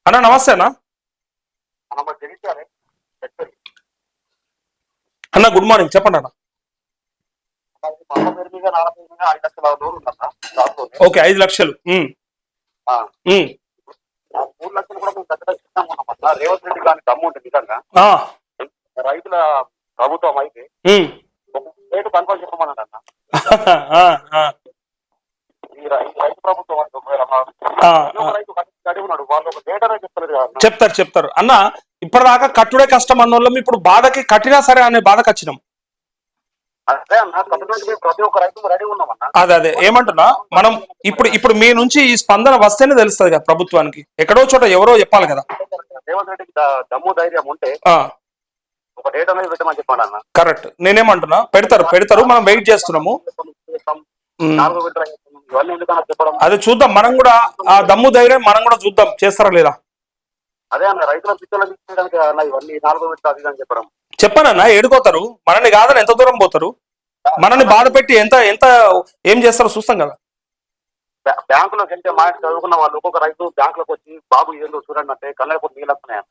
అన్న నమస్తే అన్న. అన్న గుడ్ మార్నింగ్, చెప్పండి అన్న. ఓకే, 5 లక్షలు. ఉమ్. 3 లక్షలు కూడా మేము ఖచ్చితంగా ఇస్తామన్నమాట. రేవంత్ రెడ్డి గారి దమ్ము ఉంటుంది నిజంగా. రైతుల ప్రభుత్వం అయితే రేటు కన్ఫర్మ్ చెప్పమన్నాడన్న. ఈ రైతు ప్రభుత్వం అంటే ఒకవేళ రైతు కట్టి ఉన్నాడు, వాళ్ళు ఒక డేటా చెప్తారు చెప్తారు అన్న. ఇప్పటిదాకా కట్టుడే కష్టం అన్నోళ్ళం ఇప్పుడు బాధకి కట్టినా సరే అనే బాధకు వచ్చినాం. అదే అన్న, కట్టడానికి ప్రతి ఒక్క రైతు రెడీ ఉన్నామన్నా. అదే ఏమంటున్నా, మనం ఇప్పుడు మీ నుంచి ఈ స్పందన వస్తేనే తెలుస్తుంది కదా ప్రభుత్వానికి. ఎక్కడో చోట ఎవరో చెప్పాలి కదా. రేవంత్ రెడ్డికి దమ్ము ధైర్యం ఉంటే ఒక డేట్ అనేది పెట్టమని చెప్పండి అన్న. కరెక్ట్. నేనేమంటున్నా, పెడతారు మనం వెయిట్ చేస్తున్నాము. అదే చూద్దాం, మనం కూడా ఆ దమ్ము ధైర్యం మనం కూడా చూద్దాం చేస్తారా లేదా. అదే అన్న, రైతుల పిచ్చోళ్ళ తీసుకోవడానికి ఇవన్నీ 4వ విడత అది అని చెప్పడం. చెప్పానన్నా, ఏడుకోతారు మనల్ని కాదని ఎంత దూరం పోతారు, మనల్ని బాధ పెట్టి ఎంత ఎంత ఏం చేస్తారో చూస్తాం కదా. బ్యాంకులోకి వెళ్తే మా చదువుకున్న వాళ్ళు ఒక్కొక్క రైతు బ్యాంకులోకి వచ్చి బాబు ఏందో చూడండి అంటే కళ్ళకు నీళ్ళు వస్తున్నాయి.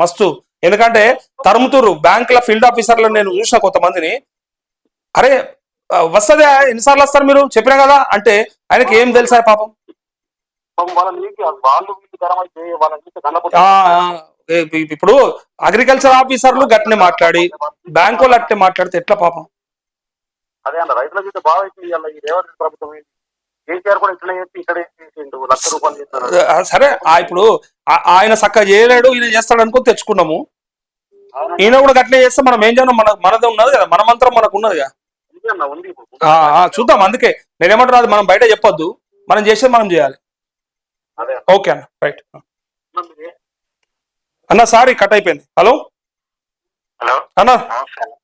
మస్తు ఎందుకంటే తరుముతురు బ్యాంకుల ఫీల్డ్ ఆఫీసర్లను నేను చూసిన కొంతమందిని. అరే వస్తుంది, ఎన్నిసార్లు వస్తారు మీరు చెప్పినా కదా అంటే ఆయనకి ఏం తెలుసా పాపం. ఇప్పుడు అగ్రికల్చర్ ఆఫీసర్లు గట్టినే మాట్లాడి బ్యాంకు వాళ్ళు అట్టే మాట్లాడితే ఎట్లా పాపం. అదే అన్న, రైతుల మీద బాగా ఈ రేవంత్ ప్రభుత్వం కేసీఆర్ కూడా ఇట్లా చెప్పి ఇక్కడ ₹1,00,000 సరే ఇప్పుడు ఆయన చక్కగా చేయలేడు, ఈయన చేస్తాడు అనుకుని తెచ్చుకున్నాము. ఈయన కూడా గట్లే చేస్తే మనం ఏం చేయడం, మనదే ఉన్నది కదా, మన మంత్రం మనకు ఉన్నది కదా. చూద్దాం. అందుకే నేనేమంటున్నా, అది మనం బయట చెప్పొద్దు, మనం చేసేది మనం చేయాలి. ఓకే అన్న, రైట్ అన్న. సారీ కట్ అయిపోయింది. హలో అన్న,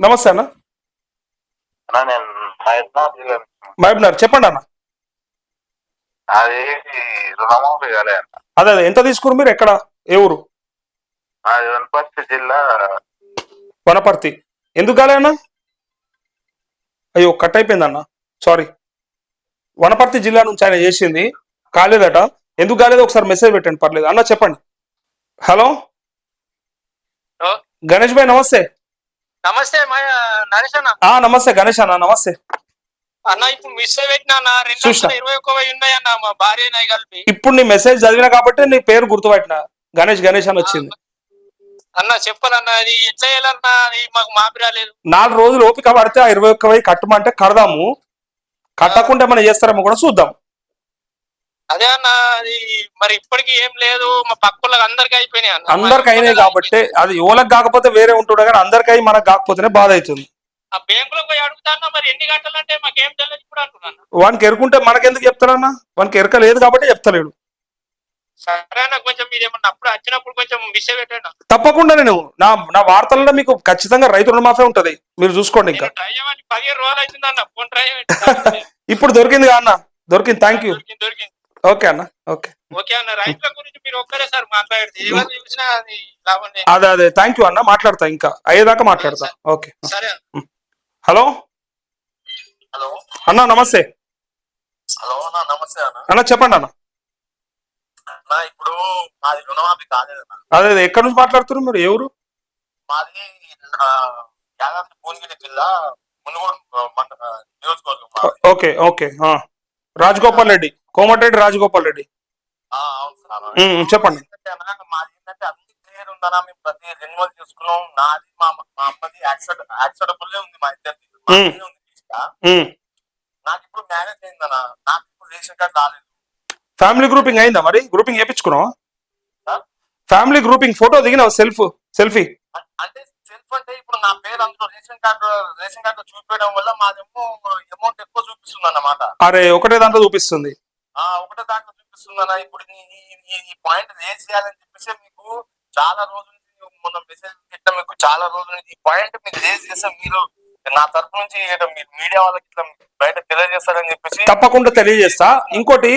నమస్తే అన్న. మహబూబ్నగర్, చెప్పండి అన్న. అదే ఎంత తీసుకున్నారు మీరు, ఎక్కడ, ఏ ఊరు? వనపర్తి జిల్లా. వనపర్తి. ఎందుకు కాలే అన్న? అయ్యో కట్ అయిపోయింది అన్న, సారీ. వనపర్తి జిల్లా నుంచి ఆయన చేసింది, కాలేదట. ఎందుకు కాలేదు ఒకసారి మెసేజ్ పెట్టండి, పర్లేదు అన్న. చెప్పండి. హలో గణేష్ భాయ్, నమస్తే. నమస్తే నరేష్ అన్న. నమస్తే గణేష్ అన్న, నమస్తే అన్న. ఇప్పుడు మెసేజ్ పెట్టినా 2,21,000 ఉన్నాయన్న, మా భార్య కలిపి. ఇప్పుడు నీ మెసేజ్ చదివినా కాబట్టి నీ పేరు గుర్తుపట్టిన, గణేష్ అని వచ్చింది అన్న. చెప్పాలన్న, అది ఎట్లా చేయాలన్నా, అది మాకు మాపి రాలేదు. 4 రోజులు ఓపిక పడితే 21,000 కట్టమంటే కడదాము, కట్టకుండా మనం చేస్తారేమో కూడా చూద్దాం. అదే అన్న, అది మరి ఇప్పటికి ఏం లేదు, మా పక్కలకు అందరికి అయిపోయినాయి అన్న. అందరికి అయినాయి కాబట్టి అది ఎవరికి కాకపోతే వేరే ఉంటుండే, కానీ అందరికి అయి మనకు కాకపోతేనే బాధ అవుతుంది. ఆ బ్యాంకులో పోయి అడుగుతాను, మరి ఎన్ని గంటలు అంటే మాకేం తెలియదు ఇప్పుడు అంటున్నాను. వానికి ఎరుకుంటే మనకెందుకు చెప్తారన్నా, వానికి ఎరక లేదు కాబట్టి చెప్తలేడు. సరే అన్న, కొంచెం మీరు ఏమన్నా అప్పుడు వచ్చినప్పుడు కొంచెం మెసేజ్ పెట్టండి. తప్పకుండా నేను నా వార్తల్లో మీకు ఖచ్చితంగా రైతు రుణమాఫీ ఉంటది, మీరు చూసుకోండి. ఇంకా 15 రోజులు అవుతుంది అన్న, ఫోన్ ట్రై ఇప్పుడు దొరికింది అన్న, దొరికింది. Thank you. దొరికింది. ఓకే అన్న. ఓకే అన్న, రైతుల గురించి మీరు ఒక్కరే సార్ మాట్లాడితే అదే థ్యాంక్ యూ అన్న, మాట్లాడతా, ఇంకా అయ్యేదాకా మాట్లాడతా. ఓకే సరే. హలో అన్న, నమస్తే. హలో నమస్తే అన్న, చెప్పండి అన్న. ఇప్పుడు మాది రుణమాఫీ కాలేదన్న. అదే ఎక్కడి నుంచి మాట్లాడుతున్నారు మీరు, ఎవరు? మాది యాదాద్రి భువనగిరి జిల్లా మునుగోడు నియోజకవర్గం. Okay okay. రాజగోపాల్ రెడ్డి, కోమటిరెడ్డి రాజగోపాల్ రెడ్డి. చెప్పండి. మాది ఏంటంటే అన్ని క్లియర్ ఉందన్నా, మేము ప్రతి రెన్యువల్ చేసుకున్నాం. నాది మా అమ్మది యాక్సెప్టబుల్ ఉంది, మా ఇద్దరికి నాకు ఇప్పుడు మ్యారేజ్ అయిందన్నా, నాకు ఇప్పుడు రేషన్ కార్డు రాలేదు. ఫ్యామిలీ గ్రూపింగ్ అయిందా మరి? గ్రూపింగ్ చేయించుకున్నావా? ఫ్యామిలీ గ్రూపింగ్ ఫోటో దిగినావు, సెల్ఫీ అంటే సెల్ఫ్ అంటే ఇప్పుడు నా పేరు అందులో రేషన్ కార్డు చూపించడం వల్ల మాదేమో అమౌంట్ ఎక్కువ చూపిస్తుంది అన్నమాట. అరే ఒకటే దాంట్లో చూపిస్తుంది. ఒకటే దాంట్లో చూపిస్తుంది అన్న. ఇప్పుడు ఈ పాయింట్ రేజ్ చేయాలని చెప్పేసి మీకు చాలా రోజుల నుంచి మొన్న మెసేజ్ పెట్టా, మీకు చాలా రోజుల నుంచి ఈ పాయింట్ మీకు రేజ్ చేస్తే మీరు నా తరపు నుంచి మీడియా వాళ్ళకి ఇట్లా బయట తెలియజేస్తారని చెప్పేసి. తప్పకుండా తెలియజేస్తా. ఇంకోటి,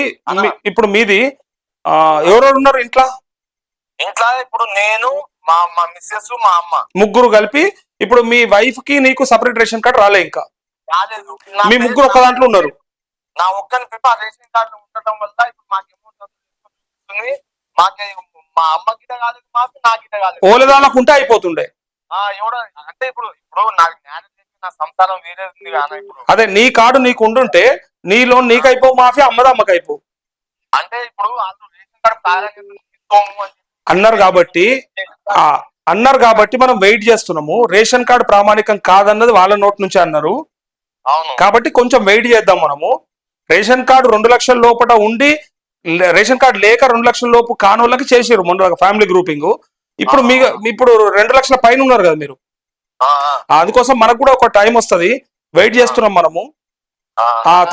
ఇప్పుడు మీది ఎవరెవరు ఉన్నారు ఇంట్లో? ఇప్పుడు నేను, మా మిస్సెస్, మా అమ్మ, ముగ్గురు కలిపి. ఇప్పుడు మీ వైఫ్ కి నీకు సపరేట్ రేషన్ కార్డు రాలే, ఇంకా రాలేదు. మీ ముగ్గురు ఒక దాంట్లో ఉన్నారు. నా ఒక్కని పేరు రేషన్ కార్డు ఉండటం వల్ల ఇప్పుడు మాకు అమౌంట్ మాకే మా అమ్మ గిట్ట కాలేదు మాఫీ, నా గిట్ట కాలేదు. ఓలదాలకు ఉంటే అయిపోతుండే. ఎవడో అంటే ఇప్పుడు నాకు జ్ఞానం చేసి నా సంసారం వేరే ఉంది కానీ ఇప్పుడు అదే నీ కార్డు నీకు ఉండుంటే నీ లోన్ నీకు అయిపో మాఫీ, అమ్మది అమ్మకి అయిపో అంటే ఇప్పుడు వాళ్ళు రేషన్ కార్డు ప్రాధాన్యత తీసుకోము అని అన్నారు కాబట్టి మనం వెయిట్ చేస్తున్నాము. రేషన్ కార్డు ప్రామాణికం కాదన్నది వాళ్ళ నోట్ నుంచి అన్నారు అవును. కాబట్టి కొంచెం వెయిట్ చేద్దాం మనము. రేషన్ కార్డు 2 లక్షల లోపల ఉండి రేషన్ కార్డు లేక 2 లక్షల లోపు కానోళ్ళకి చేసారు మొన్న ఫ్యామిలీ గ్రూపింగ్. ఇప్పుడు ఇప్పుడు 2 లక్షల పైన ఉన్నారు కదా మీరు. అందుకోసం మనకు కూడా ఒక టైం వస్తుంది, వెయిట్ చేస్తున్నాం మనము.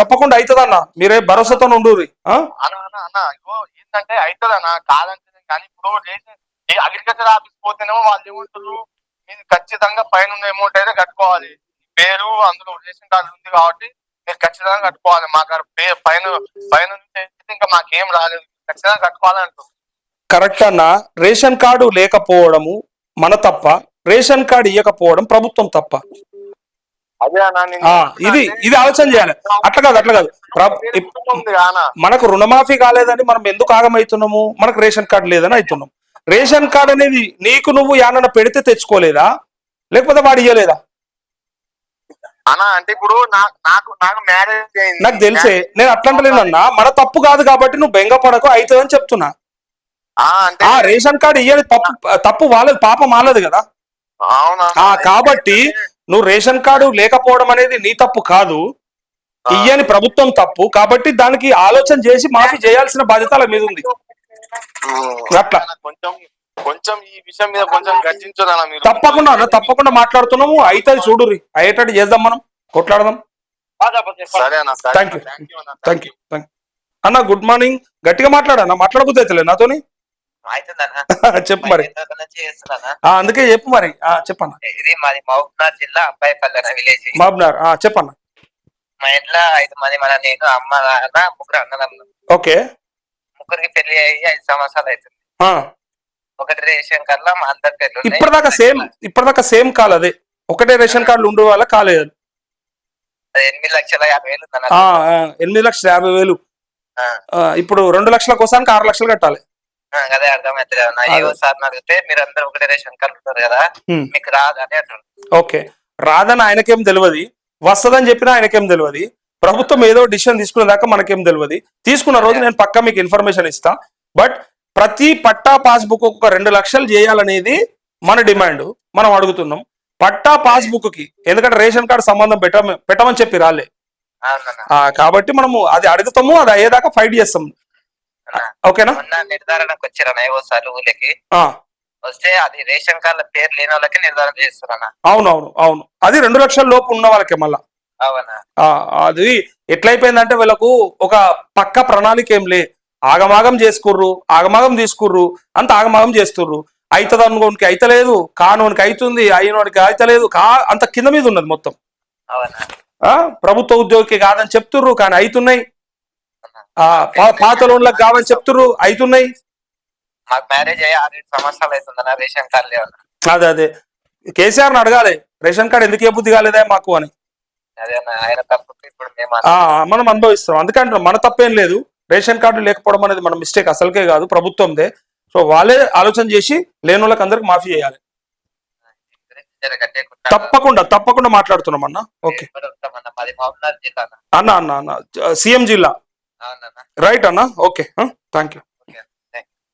తప్పకుండా అవుతుందన్న, మీరే భరోసాతో ఉండు. ఏంటంటే అవుతుందన్నా కాదంటే, కానీ ఇప్పుడు అగ్రికల్చర్ ఆఫీస్ పోతేనేమో వాళ్ళు ఏమంటారు, మీరు ఖచ్చితంగా పైన ఉన్న అమౌంట్ అయితే కట్టుకోవాలి, పేరు అందులో రేషన్ కార్డు ఉంది కాబట్టి మీరు ఖచ్చితంగా కట్టుకోవాలి, మాకు పైన నుంచి ఇంకా మాకేం రాలేదు, ఖచ్చితంగా కట్టుకోవాలి అంటారు. కరెక్ట్ అన్న. రేషన్ కార్డు లేకపోవడము మన తప్ప, రేషన్ కార్డు ఇవ్వకపోవడం ప్రభుత్వం తప్ప. అదే ఇది ఆలోచన చేయాలి. అట్లా కాదు మనకు రుణమాఫీ కాలేదని మనం ఎందుకు ఆగమవుతున్నాము, మనకు రేషన్ కార్డు లేదని అవుతున్నాం. రేషన్ కార్డు అనేది నీకు నువ్వు యానన్న పెడితే తెచ్చుకోలేదా, లేకపోతే వాడు ఇయ్యలేదా? అంటే ఇప్పుడు నాకు మ్యారేజ్ అయింది, నాకు తెలిసే, నేను అట్లంటలేనన్నా, మన తప్పు కాదు కాబట్టి నువ్వు బెంగపడకు, అవుతుందని చెప్తున్నా. రేషన్ కార్డు ఇయ్యని తప్పు వాళ్ళది, పాపం వాళ్ళది కదా. కాబట్టి నువ్వు రేషన్ కార్డు లేకపోవడం అనేది నీ తప్పు కాదు, ఇయ్యని ప్రభుత్వం తప్పు. కాబట్టి దానికి ఆలోచన చేసి మాఫీ చేయాల్సిన బాధ్యత వాళ్ళ మీద ఉంది. అట్లా కొంచెం ఈ విషయం మీద కొంచెం గర్జించుదన్నా మీరు. తప్పకుండా మాట్లాడుతున్నాము, అయితే చూడుర్రి, అయ్యేటట్టు చేద్దాం, మనం కొట్లాడదాం. సరే అన్న, థ్యాంక్ యూ అన్న. Good morning. గట్టిగా మాట్లాడన్నా, మాట్లాడబుద్ది అవుతలే నాతోని. చెప్పు మరి. అందుకే చెప్పు మరి. చెప్పన్నా. ఇది మాది మహబూబ్నగర్ జిల్లా అబ్బాయిపల్లె విలేజ్. మహబూబ్నగర్. చెప్పన్నా. మా ఇంట్లో 5 మంది, నేను, అమ్మ, నాన్న, 3 అన్నదమ్ములు. ఓకే. ముగ్గురికి పెళ్లి అయ్యి 5 సంవత్సరాలు అవుతుంది. ఒకటి రేషన్ కార్డులో మా అందరి పేర్లు ఇప్పటిదాకా సేమ్ కాలేదు, ఒకటే రేషన్ కార్డులు ఉండే వాళ్ళ కాలేదు. 8,50,000 8,50,000. ఇప్పుడు 2 లక్షల కోసానికి 6 లక్షలు కట్టాలి. అదే అర్థమవుతుంది. సార్ అడిగితే మీరు అందరు ఒకటే రేషన్ కార్డు ఉంటారు కదా, మీకు రాదని అంటారు. ఓకే, రాదని ఆయనకేం తెలియదు, వస్తుందని చెప్పినా ఆయనకేం తెలియదు. ప్రభుత్వం ఏదో డిసిషన్ తీసుకునే దాకా మనకేం తెలియదు. తీసుకున్న రోజు నేను పక్కా మీకు ఇన్ఫర్మేషన్ ఇస్తా. బట్ ప్రతి పట్టా పాస్బుక్ ఒక 2 లక్షలు చేయాలనేది మన డిమాండ్, మనం అడుగుతున్నాం. పట్టా పాస్బుక్ కి, ఎందుకంటే రేషన్ కార్డు సంబంధం పెట్టమని చెప్పి రాలే కాబట్టి మనము అది అడుగుతాము, అది అయ్యేదాకా ఫైట్ చేస్తాం. ఓకేనా? నిర్ధారణకు వచ్చారన్న సార్లు ఊళ్ళకి వస్తే అది రేషన్ కార్డుల పేరు లేని వాళ్ళకి నిర్ధారణ చేస్తారన్న. అవును, అది 2 లక్షల లోపు ఉన్న వాళ్ళకే. మళ్ళా అది ఎట్లయిపోయిందంటే వీళ్ళకు ఒక పక్క ప్రణాళిక ఏం లే, ఆగమాగం చేసుకుర్రు, ఆగమాగం తీసుకుర్రు, అంత ఆగమాగం చేస్తుర్రు. అవుతుంది అనుకోనికి అయితలేదు, కానోనికి అవుతుంది, అయినోనికి అయితలేదు, అంత కింద మీద ఉన్నది మొత్తం. ప్రభుత్వ ఉద్యోగికి కాదని చెప్తుర్రు కానీ అవుతున్నాయి, పాత లోన్లకు కావని చెప్తుర్రు అవుతున్నాయి. మాకు మ్యారేజ్ అయ్యి 6 సంవత్సరాలు అవుతుందన్న, రేషన్ కార్డు లేవు. అదే కేసీఆర్ని అడగాలి, రేషన్ కార్డు ఎందుకు ఏ బుద్ధి కాలేదా మాకు అని. మనం అనుభవిస్తాం. అందుకంటే మన తప్పేం లేదు, రేషన్ కార్డు లేకపోవడం అనేది మన మిస్టేక్ అసలుకే కాదు, ప్రభుత్వందే. సో వాళ్ళే ఆలోచన చేసి లేని వాళ్ళకి అందరికి మాఫీ చేయాలి. తప్పకుండా మాట్లాడుతున్నాం అన్న. ఓకే అన్న, సీఎం జిల్లా రైట్ అన్న. Okay, thank you.